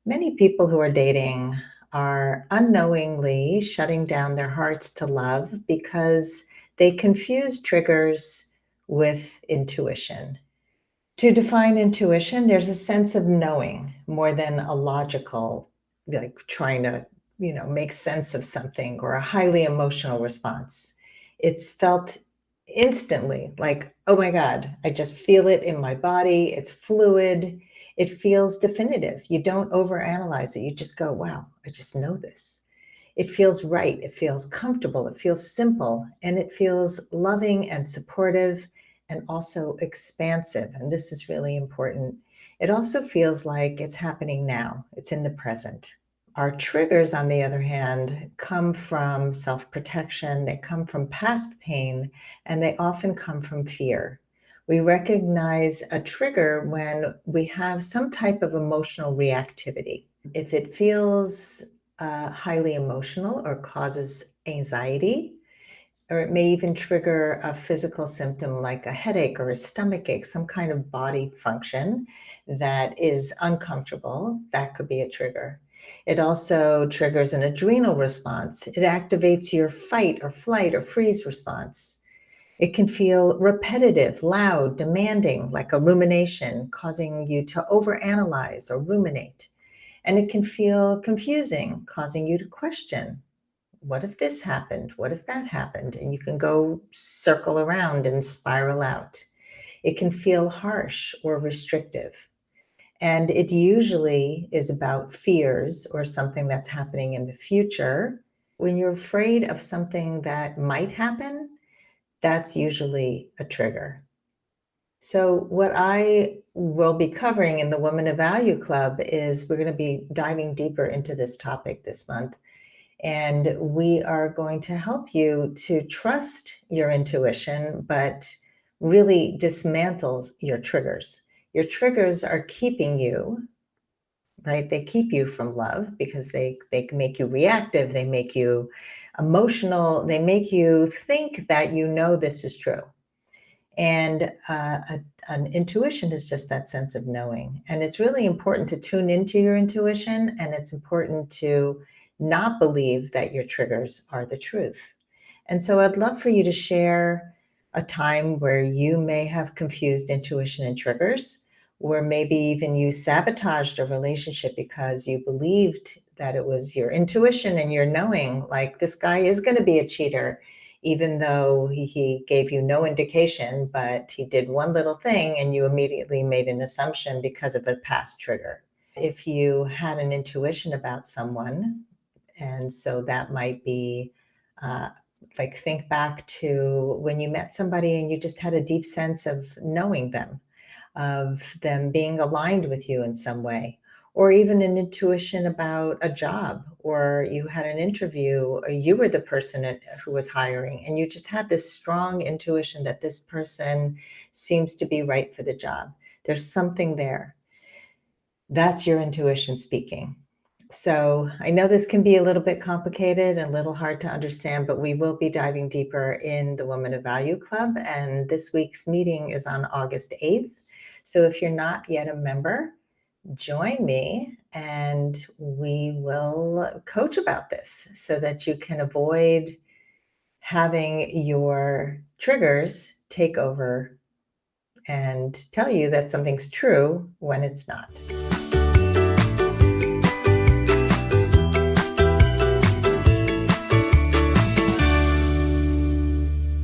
Many people who are dating are unknowingly shutting down their hearts to love because they confuse triggers with intuition. To define intuition, there's a sense of knowing more than a logical, like trying to, make sense of something or a highly emotional response. It's felt instantly like, oh my God, I just feel it in my body. It's fluid. It feels definitive. You don't overanalyze it. You just go, wow, I just know this. It feels right. It feels comfortable. It feels simple. And it feels loving and supportive and also expansive. And this is really important. It also feels like it's happening now, it's in the present. Our triggers, on the other hand, come from self protection, they come from past pain, and they often come from fear. We recognize a trigger when we have some type of emotional reactivity. If it feels highly emotional or causes anxiety, or it may even trigger a physical symptom like a headache or a stomach ache, some kind of body function that is uncomfortable. That could be a trigger. It also triggers an adrenal response. It activates your fight or flight or freeze response. It can feel repetitive, loud, demanding, like a rumination, causing you to overanalyze or ruminate. And it can feel confusing, causing you to question, what if this happened? What if that happened? And you can go circle around and spiral out. It can feel harsh or restrictive. And it usually is about fears or something that's happening in the future. When you're afraid of something that might happen, that's usually a trigger. So, what I will be covering in the Woman of Value Club is we're going to be diving deeper into this topic this month. And we are going to help you to trust your intuition, but really dismantle your triggers. Your triggers are keeping you, right? They keep you from love because they make you reactive, they make you emotional, they make you think that you know this is true. And an intuition is just that sense of knowing. And it's really important to tune into your intuition, and it's important to not believe that your triggers are the truth. And so I'd love for you to share a time where you may have confused intuition and triggers, or maybe even you sabotaged a relationship because you believed that it was your intuition and your knowing, like this guy is going to be a cheater, even though he gave you no indication, but he did one little thing and you immediately made an assumption because of a past trigger. If you had an intuition about someone, and so that might be like think back to when you met somebody and you just had a deep sense of knowing them, of them being aligned with you in some way, or even an intuition about a job, or you had an interview, or you were the person who was hiring, and you just had this strong intuition that this person seems to be right for the job. There's something there. That's your intuition speaking. So I know this can be a little bit complicated and a little hard to understand, but we will be diving deeper in the Woman of Value Club. And this week's meeting is on August 8th. So if you're not yet a member, join me and we will coach about this so that you can avoid having your triggers take over and tell you that something's true when it's not.